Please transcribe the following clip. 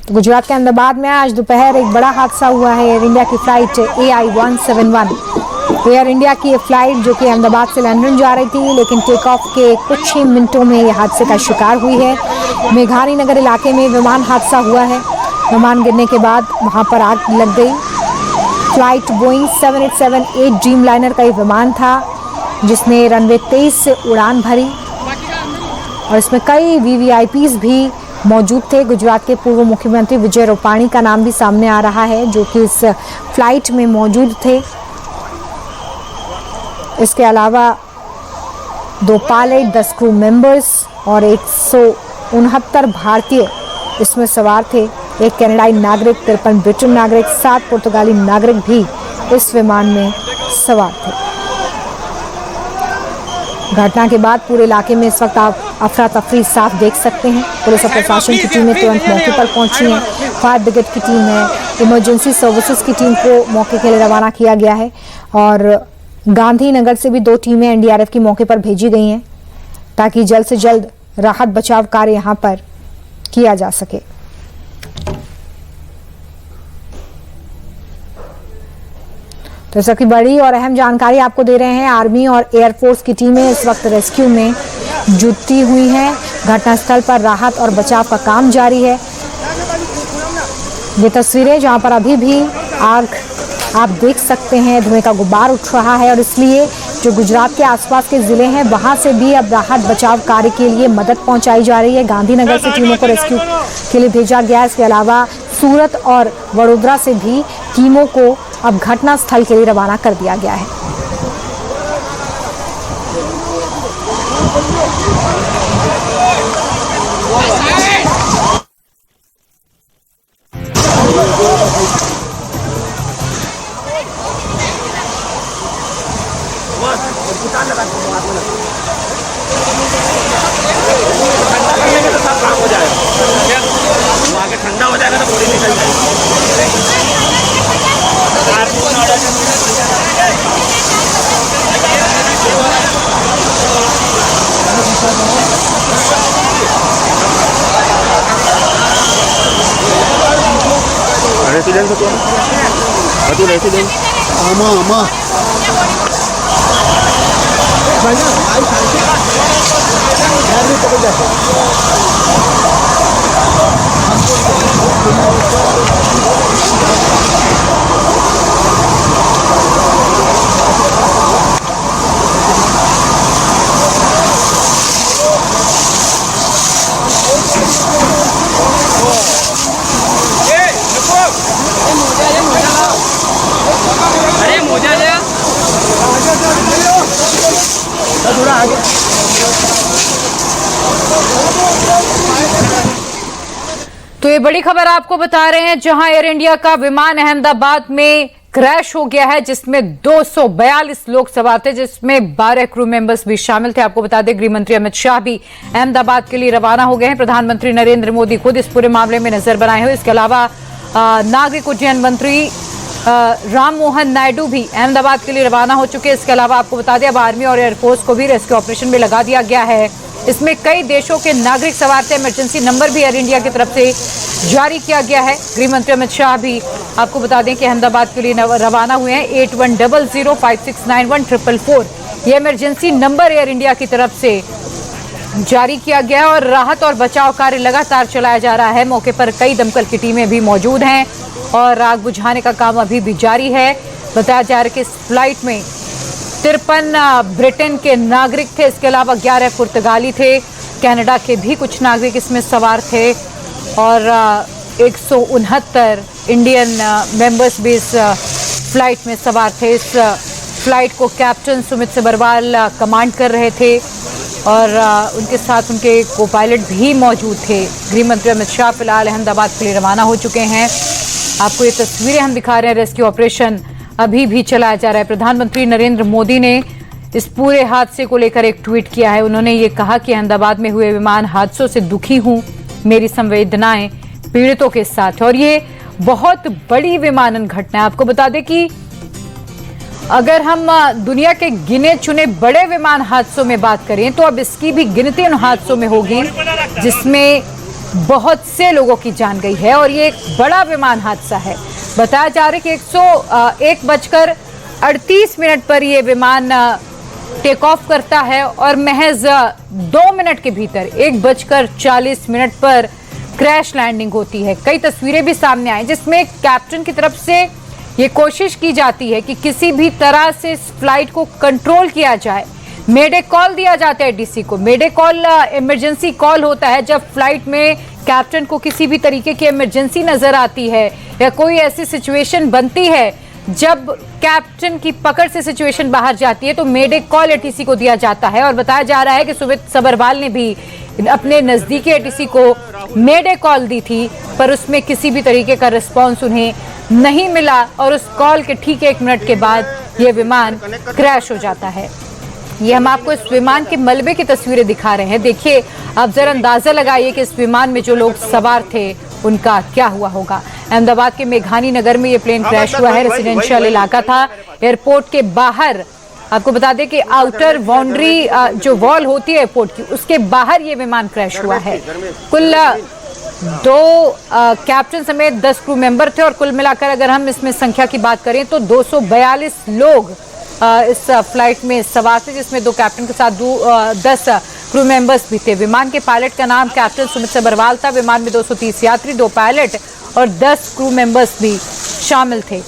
तो गुजरात के अहमदाबाद में आज दोपहर एक बड़ा हादसा हुआ है। एयर इंडिया की फ्लाइट AI-171, एयर इंडिया की ये फ्लाइट जो कि अहमदाबाद से लंदन जा रही थी, लेकिन टेक ऑफ के कुछ ही मिनटों में ये हादसे का शिकार हुई है। मेघानी नगर इलाके में विमान हादसा हुआ है। विमान गिरने के बाद वहां पर आग लग गई। फ्लाइट बोइंग 7878 ड्रीम लाइनर का ये विमान था जिसने रनवे 23 से उड़ान भरी और इसमें कई VVIPs भी मौजूद थे। गुजरात के पूर्व मुख्यमंत्री विजय रूपाणी का नाम भी सामने आ रहा है जो कि इस फ्लाइट में मौजूद थे। इसके अलावा 2 पायलट, 10 क्रू मेंबर्स और 169 भारतीय इसमें सवार थे। एक कनाडाई नागरिक, 53 ब्रिटेन नागरिक, 7 पुर्तगाली नागरिक भी इस विमान में सवार थे। घटना के बाद पूरे इलाके में इस वक्त आप अफरा तफरी साफ देख सकते हैं। पुलिस और प्रशासन की टीमें तुरंत मौके पर पहुंची हैं। फायर ब्रिगेड की टीम है, इमरजेंसी सर्विसेज की टीम को मौके के लिए रवाना किया गया है और गांधीनगर से भी 2 टीमें NDRF की मौके पर भेजी गई हैं ताकि जल्द से जल्द राहत बचाव कार्य यहां पर किया जा सके। तो सबकी बड़ी और अहम जानकारी आपको दे रहे हैं। आर्मी और एयरफोर्स की टीमें इस वक्त रेस्क्यू में जुटी हुई हैं। घटनास्थल पर राहत और बचाव का काम जारी है। ये तस्वीरें जहां पर अभी भी आग आप देख सकते हैं, धुएं का गुब्बार उठ रहा है और इसलिए जो गुजरात के आसपास के जिले हैं वहां से भी अब राहत बचाव कार्य के लिए मदद पहुंचाई जा रही है। गांधीनगर से टीमों को रेस्क्यू के लिए भेजा गया है। इसके अलावा सूरत और वडोदरा से भी टीमों को अब घटना स्थल के लिए रवाना कर दिया गया है। ठंडा हो जाएगा तो पूरी निकल रेसिडेंस तो रेसिडेंस आमा अरे मोजा ले थोड़ा आगे। तो ये बड़ी खबर आपको बता रहे हैं जहां एयर इंडिया का विमान अहमदाबाद में क्रैश हो गया है जिसमें 242 लोग सवार थे, जिसमें 12 क्रू मेंबर्स भी शामिल थे। आपको बता दें गृह मंत्री अमित शाह भी अहमदाबाद के लिए रवाना हो गए हैं। प्रधानमंत्री नरेंद्र मोदी खुद इस पूरे मामले में नजर बनाए हुए। इसके अलावा नागरिक उड्डयन मंत्री राम मोहन नायडू भी अहमदाबाद के लिए रवाना हो चुके हैं। इसके अलावा आपको बता दें अब आर्मी और एयरफोर्स को भी रेस्क्यू ऑपरेशन में लगा दिया गया है। इसमें कई देशों के नागरिक सवार थे। इमरजेंसी नंबर भी एयर इंडिया की तरफ से जारी किया गया है। गृह मंत्री अमित शाह भी आपको बता दें कि अहमदाबाद के लिए रवाना हुए हैं। 8100569144 ये इमरजेंसी नंबर एयर इंडिया की तरफ से जारी किया गया है और राहत और बचाव कार्य लगातार चलाया जा रहा है। मौके पर कई दमकल की टीमें भी मौजूद हैं और आग बुझाने का काम अभी भी जारी है। बताया जा रहा है कि इस फ्लाइट में 53 ब्रिटेन के नागरिक थे। इसके अलावा 11 पुर्तगाली थे। कनाडा के भी कुछ नागरिक इसमें सवार थे और 169 इंडियन मेंबर्स भी इस फ्लाइट में सवार थे। इस फ्लाइट को कैप्टन सुमित सबरवाल कमांड कर रहे थे और उनके साथ उनके को पायलट भी मौजूद थे। गृह मंत्री अमित शाह फिलहाल अहमदाबाद के लिए रवाना हो चुके हैं। आपको ये तस्वीरें हम दिखा रहे हैं। रेस्क्यू ऑपरेशन अभी भी चलाया जा रहा है। प्रधानमंत्री नरेंद्र मोदी ने इस पूरे हादसे को लेकर एक ट्वीट किया है। उन्होंने ये कहा कि अहमदाबाद में हुए विमान हादसों से दुखी हूं, मेरी संवेदनाएं पीड़ितों के साथ। और ये बहुत बड़ी विमानन घटना है। आपको बता दें कि अगर हम दुनिया के गिने चुने बड़े विमान हादसों में बात करें तो अब इसकी भी गिनती उन हादसों में होगी जिसमें बहुत से लोगों की जान गई है और ये एक बड़ा विमान हादसा है। बताया जा रहा है कि 1:38 पर ये विमान टेक ऑफ करता है और महज 2 मिनट के भीतर 1:40 पर क्रैश लैंडिंग होती है। कई तस्वीरें भी सामने आई जिसमें कैप्टन की तरफ से ये कोशिश की जाती है कि किसी भी तरह से इस फ्लाइट को कंट्रोल किया जाए। मेडे कॉल दिया जाता है डीसी को। मेडे कॉल इमरजेंसी कॉल होता है जब फ्लाइट में कैप्टन को किसी भी तरीके की इमरजेंसी नजर आती है या कोई ऐसी सिचुएशन बनती है जब कैप्टन की पकड़ से सिचुएशन बाहर जाती है तो मेडे कॉल एटीसी को दिया जाता है। और बताया जा रहा है कि सुमित सभरवाल ने भी अपने नजदीकी एटीसी को मेडे कॉल दी थी पर उसमें किसी भी तरीके का रिस्पॉन्स उन्हें नहीं मिला और उस कॉल के ठीक 1 मिनट के बाद यह विमान क्रैश हो जाता है। ये हम आपको इस विमान के मलबे की तस्वीरें दिखा रहे हैं। देखिए, आप जरा अंदाजा लगाइए कि इस विमान में जो लोग सवार थे उनका क्या हुआ होगा। अहमदाबाद के मेघानी नगर में ये प्लेन क्रैश हुआ है। रेसिडेंशियल इलाका था। एयरपोर्ट के बाहर आपको बता दें कि आउटर बाउंड्री जो वॉल होती है एयरपोर्ट की उसके बाहर ये विमान क्रैश हुआ है। कुल 2 कैप्टन समेत 10 क्रू मेंबर थे और कुल मिलाकर अगर हम इसमें संख्या की बात करें तो 242 लोग इस फ्लाइट में सवार थे जिसमें 2 कैप्टन के साथ 10 क्रू मेंबर्स भी थे। विमान के पायलट का नाम कैप्टन सुमित सभरवाल था। विमान में 230 यात्री, 2 पायलट और 10 क्रू मेंबर्स भी शामिल थे।